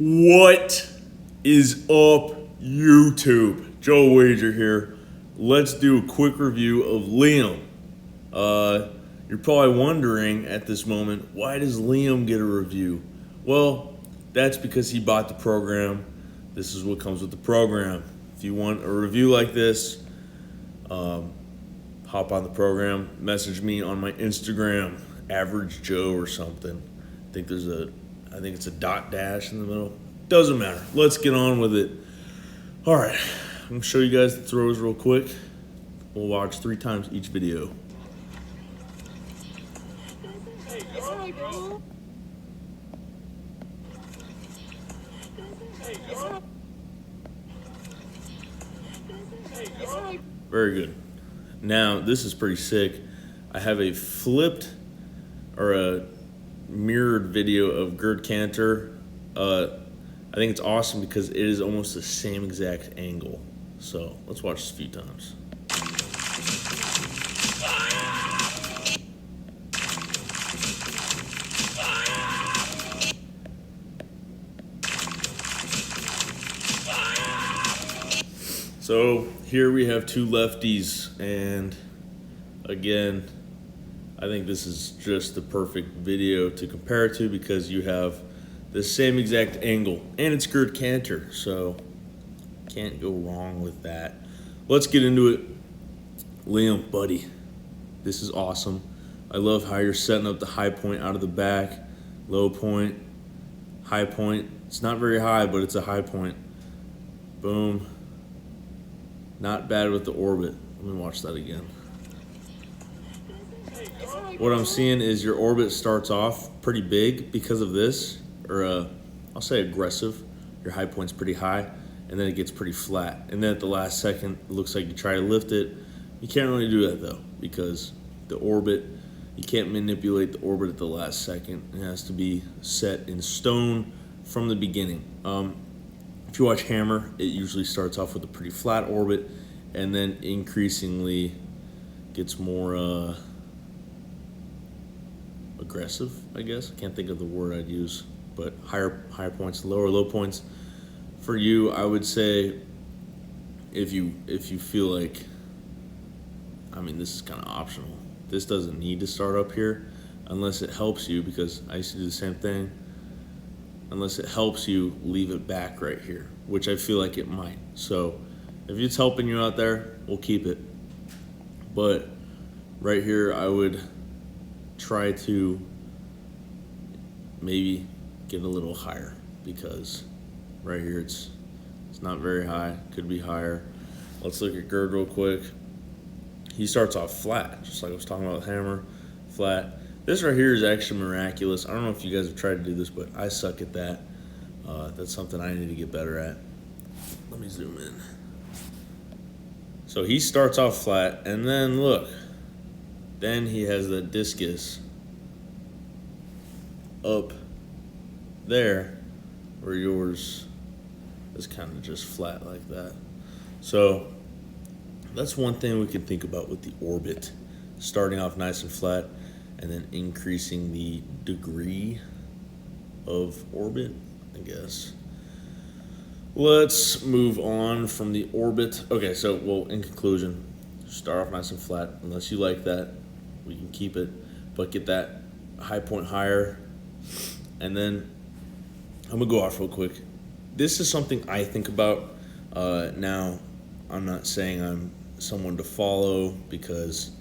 What is up, YouTube? Joe Wager here. Let's do a quick review of Liam. You're probably wondering at this moment, why does Liam get a review? Well, that's because he bought the program. This is what comes with the program. If you want a review like this, hop on the program, message me on my Instagram, Average Joe or something. I think it's a dot dash in the middle. Doesn't matter. Let's get on with it. All right, I'm gonna show you guys the throws real quick. We'll watch 3 times each video. Very good. Now, this is pretty sick. I have a flipped or a mirrored video of Gerd Cantor. I think it's awesome because it is almost the same exact angle. So let's watch this a few times. So here we have 2 lefties, and again, I think this is just the perfect video to compare it to because you have the same exact angle, and it's Gerd Cantor, so can't go wrong with that. Let's get into it. Liam, buddy, this is awesome. I love how you're setting up the high point out of the back, low point, high point. It's not very high, but it's a high point. Boom. Not bad with the orbit. Let me watch that again. What I'm seeing is your orbit starts off pretty big because of this, or I'll say aggressive. Your high point's pretty high, and then it gets pretty flat. And then at the last second, it looks like you try to lift it. You can't really do that though, because the orbit, you can't manipulate the orbit at the last second. It has to be set in stone from the beginning. If you watch Hammer, it usually starts off with a pretty flat orbit, and then increasingly gets more aggressive, I guess. I can't think of the word I'd use, but higher points, low points. For you, I would say if you feel like, I mean, this is kind of optional. This doesn't need to start up here unless it helps you, because I used to do the same thing. Unless it helps you, leave it back right here, which I feel like it might. So if it's helping you out there, we'll keep it. But right here, I would try to maybe get a little higher, because right here it's not very high, could be higher. Let's look at Gerd real quick. He starts off flat, just like I was talking about with Hammer, flat. This right here is actually miraculous. I don't know if you guys have tried to do this, but I suck at that. That's something I need to get better at. Let me zoom in. So he starts off flat, and then look, then he has the discus up there, where yours is kind of just flat like that. So that's one thing we can think about with the orbit. Starting off nice and flat, and then increasing the degree of orbit, I guess. Let's move on from the orbit. Okay, so, well, in conclusion, start off nice and flat. Unless you like that, we can keep it, but get that high point higher. And then I'm gonna go off real quick. This is something I think about. Now, I'm not saying I'm someone to follow, because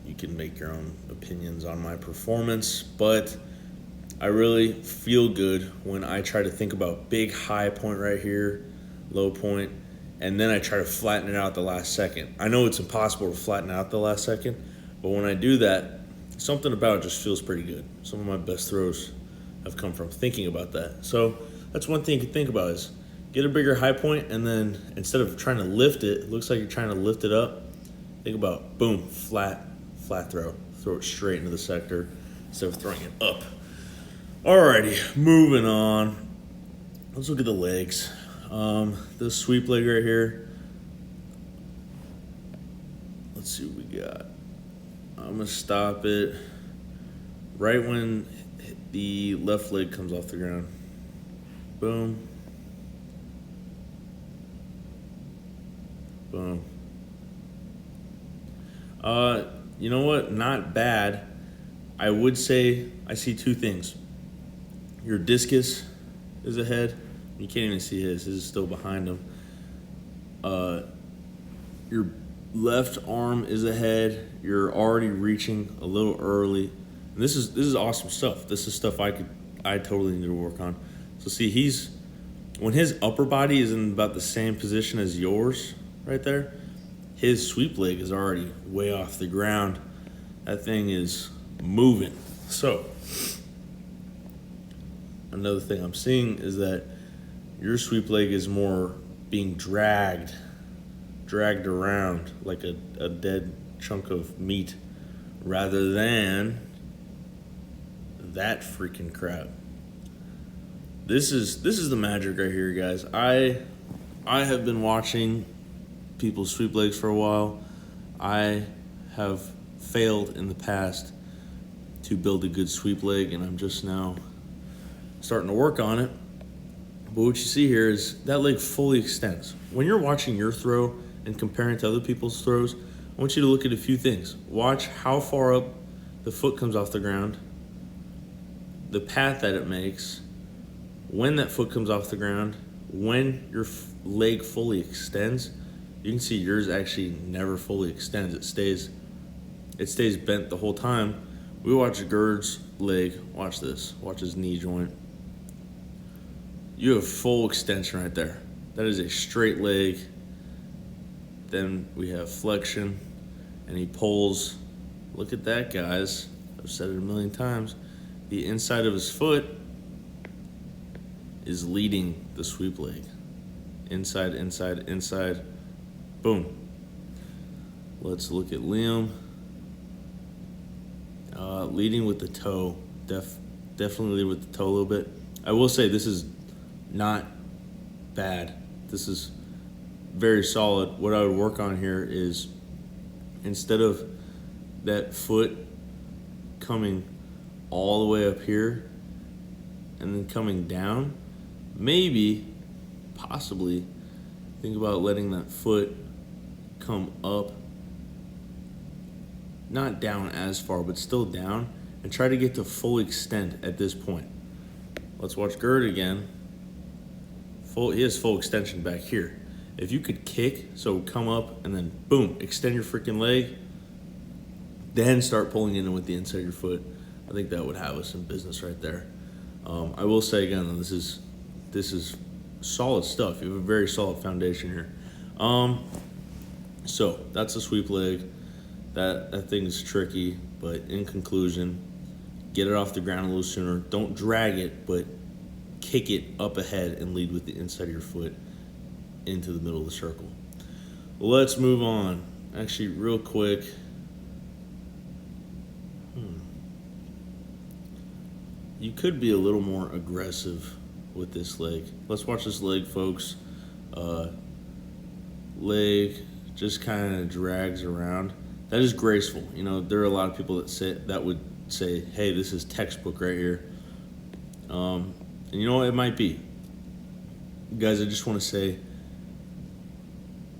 you can make your own opinions on my performance, but I really feel good when I try to think about big high point right here, low point, and then I try to flatten it out at the last second. I know it's impossible to flatten out the last second, but when I do that, something about it just feels pretty good. Some of my best throws have come from thinking about that. So that's one thing you can think about, is get a bigger high point, and then instead of trying to lift it, it looks like you're trying to lift it up, think about, boom, flat throw. Throw it straight into the sector instead of throwing it up. Alrighty, moving on. Let's look at the legs. This sweep leg right here. Let's see what we got. I'm gonna stop it right when the left leg comes off the ground. Boom. Boom. You know what? Not bad. I would say I see two things. Your discus is ahead. You can't even see his. His is still behind him. Your left arm is ahead. You're already reaching a little early. And this is awesome stuff. This is stuff I totally need to work on. So see, when his upper body is in about the same position as yours right there, his sweep leg is already way off the ground. That thing is moving. So another thing I'm seeing is that your sweep leg is more being dragged around like a dead chunk of meat rather than that freaking crap. This is the magic right here, guys. I have been watching people's sweep legs for a while. I have failed in the past to build a good sweep leg, and I'm just now starting to work on it. But what you see here is that leg fully extends. When you're watching your throw and comparing to other people's throws, I want you to look at a few things. Watch how far up the foot comes off the ground, the path that it makes, when that foot comes off the ground, when your leg fully extends. You can see yours actually never fully extends. It stays bent the whole time. We watch Gerd's leg. Watch this. Watch his knee joint. You have full extension right there. That is a straight leg. Then we have flexion, and he pulls. Look at that, guys. I've said it a million times. The inside of his foot is leading the sweep leg. Inside, inside, inside. Boom. Let's look at Liam. Leading with the toe. Definitely lead with the toe a little bit. I will say this is not bad. This is very solid. What I would work on here is instead of that foot coming all the way up here and then coming down, maybe, possibly, think about letting that foot come up, not down as far, but still down, and try to get to full extent at this point. Let's watch Gerd again. He has full extension back here. If you could kick, so come up and then boom, extend your freaking leg, then start pulling in with the inside of your foot, I think that would have us in business right there. I will say again, this is solid stuff. You have a very solid foundation here. So that's a sweep leg. That thing is tricky, but in conclusion, get it off the ground a little sooner. Don't drag it, but kick it up ahead and lead with the inside of your foot into the middle of the circle. Let's move on. Actually, real quick. You could be a little more aggressive with this leg. Let's watch this leg, folks. Leg just kind of drags around. That is graceful. You know, there are a lot of people that would say, hey, this is textbook right here. And you know what? It might be. Guys, I just want to say,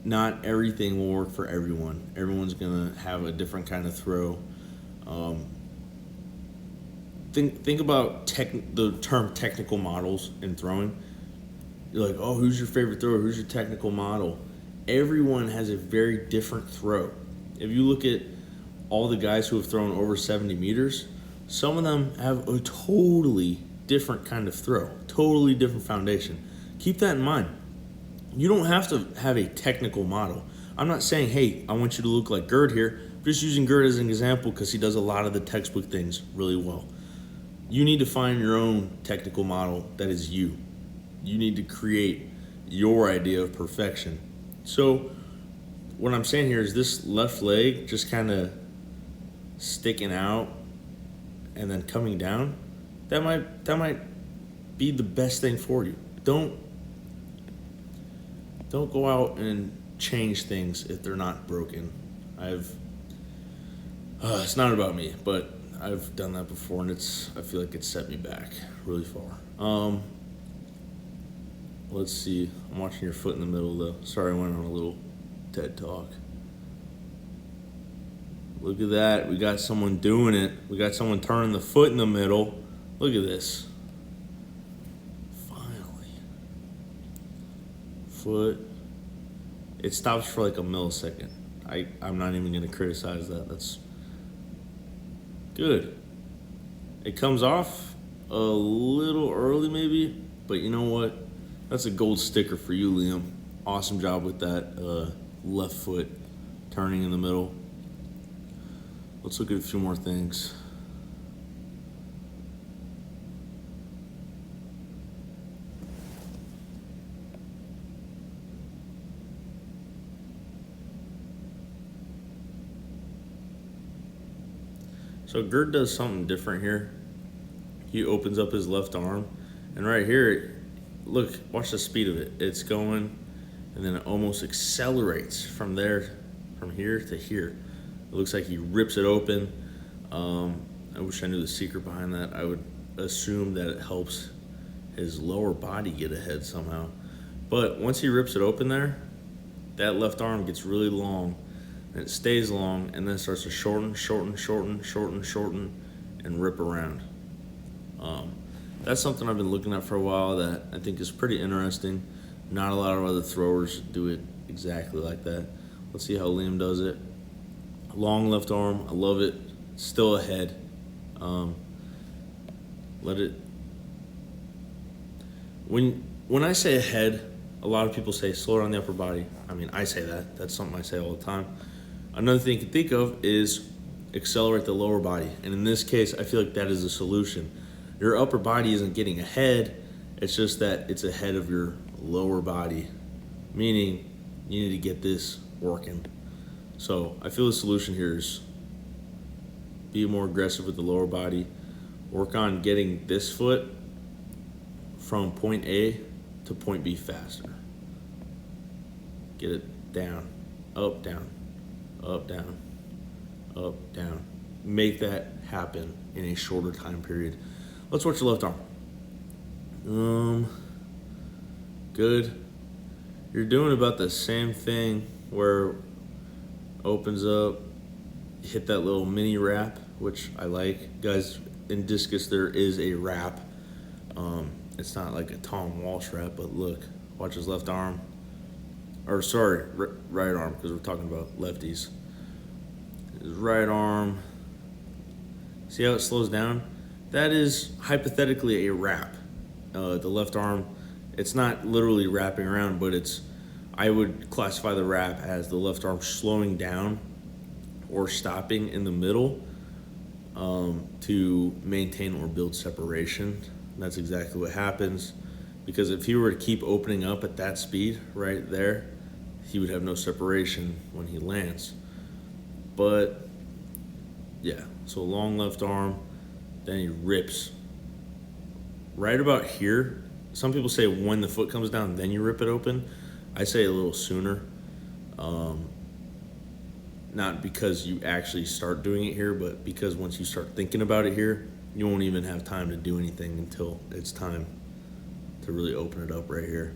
not everything will work for everyone. Everyone's going to have a different kind of throw. Think about the term technical models in throwing. You're like, oh, who's your favorite thrower? Who's your technical model? Everyone has a very different throw. If you look at all the guys who have thrown over 70 meters, some of them have a totally different kind of throw, totally different foundation. Keep that in mind. You don't have to have a technical model. I'm not saying, hey, I want you to look like Gerd here. I'm just using Gerd as an example because he does a lot of the textbook things really well. You need to find your own technical model that is you. You need to create your idea of perfection. So what I'm saying here is this left leg just kind of sticking out and then coming down, that might be the best thing for you. Don't go out and change things if they're not broken. It's not about me, but I've done that before, and I feel like it set me back really far. Let's see. I'm watching your foot in the middle, though. Sorry, I went on a little TED talk. Look at that. We got someone doing it. We got someone turning the foot in the middle. Look at this. Finally. Foot. It stops for like a millisecond. I'm not even going to criticize that. That's good. It comes off a little early maybe, but you know what? That's a gold sticker for you, Liam. Awesome job with that left foot turning in the middle. Let's look at a few more things. So Gerd does something different here. He opens up his left arm, and right here, look, watch the speed of it. It's going, and then it almost accelerates from here to here. It looks like he rips it open. I wish I knew the secret behind that. I would assume that it helps his lower body get ahead somehow. But once he rips it open there, that left arm gets really long, and it stays long, and then it starts to shorten, and rip around. That's something I've been looking at for a while that I think is pretty interesting. Not a lot of other throwers do it exactly like that. Let's see how Liam does it. Long left arm, I love it. Still ahead. Let it. When I say ahead, a lot of people say slow it on the upper body. I mean, I say that. That's something I say all the time. Another thing you can think of is accelerate the lower body. And in this case, I feel like that is the solution. Your upper body isn't getting ahead. It's just that it's ahead of your lower body, meaning you need to get this working. So I feel the solution here is be more aggressive with the lower body. Work on getting this foot from point A to point B faster. Get it down, up, down, up, down, up, down. Make that happen in a shorter time period. Let's watch the left arm. Good. You're doing about the same thing where opens up, hit that little mini wrap, which I like. Guys, in Discus there is a wrap. It's not like a Tom Walsh wrap, but look, watch his left arm. Or sorry, right arm, because we're talking about lefties. His right arm. See how it slows down? That is hypothetically a wrap. The left arm, it's not literally wrapping around, but I would classify the wrap as the left arm slowing down or stopping in the middle to maintain or build separation. That's exactly what happens, because if he were to keep opening up at that speed right there, he would have no separation when he lands. But yeah, so long left arm, then he rips right about here. Some people say when the foot comes down, then you rip it open. I say a little sooner. Not because you actually start doing it here, but because once you start thinking about it here, you won't even have time to do anything until it's time to really open it up right here.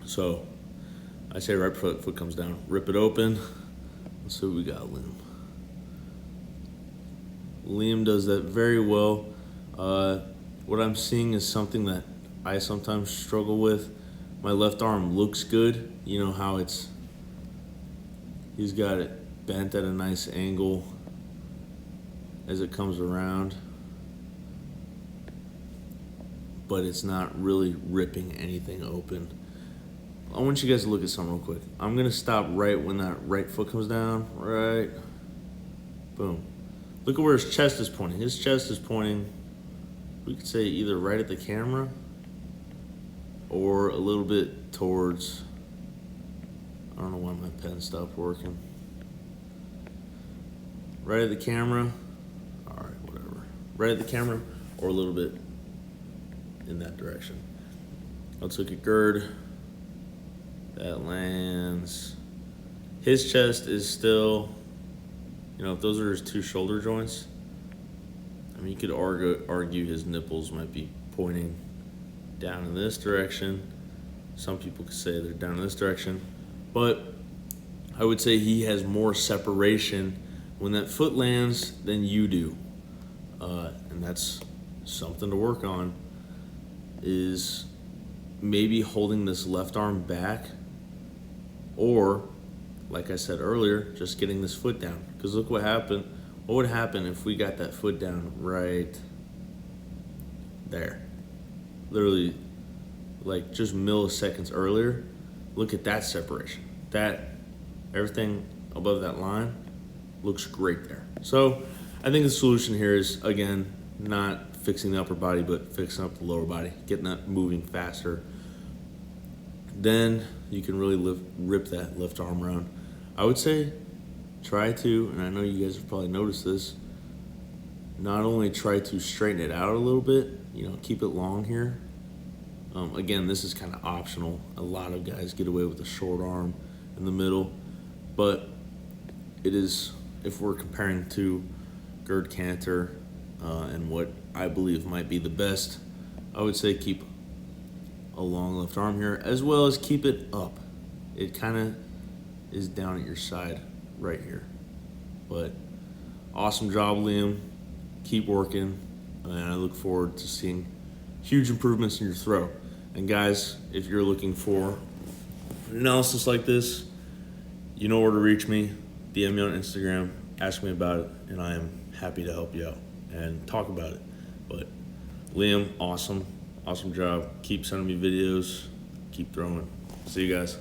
So I say right before the foot comes down, rip it open. Let's see what we got, Liam. Liam does that very well. What I'm seeing is something that I sometimes struggle with. My left arm looks good. You know how he's got it bent at a nice angle as it comes around, but it's not really ripping anything open. I want you guys to look at something real quick. I'm gonna stop right when that right foot comes down, right? Boom. Look at where his chest is pointing. His chest is pointing, we could say either right at the camera or a little bit towards, I don't know why my pen stopped working. Right at the camera, all right, whatever. Right at the camera or a little bit in that direction. Let's look at Gerd. That lands. His chest is still, if those are his two shoulder joints, I mean, you could argue his nipples might be pointing down in this direction. Some people could say they're down in this direction. But I would say he has more separation when that foot lands than you do. And that's something to work on, is maybe holding this left arm back, or, like I said earlier, just getting this foot down. Because look what happened. What would happen if we got that foot down right there? Literally, like just milliseconds earlier. Look at that separation. That, everything above that line looks great there. So I think the solution here is, again, not fixing the upper body, but fixing up the lower body, getting that moving faster. Then you can really rip that left arm around. I would say try to, and I know you guys have probably noticed this, not only try to straighten it out a little bit, keep it long here. Again, this is kind of optional. A lot of guys get away with a short arm in the middle, but it is, if we're comparing to Gerd Cantor and what I believe might be the best, I would say keep a long left arm here, as well as keep it up. It kind of is down at your side right here. But awesome job, Liam. Keep working, and I look forward to seeing huge improvements in your throw. And guys, if you're looking for analysis like this, you know where to reach me. DM me on Instagram, ask me about it, and I am happy to help you out and talk about it. But Liam, awesome job. Keep sending me videos. Keep throwing. See you guys.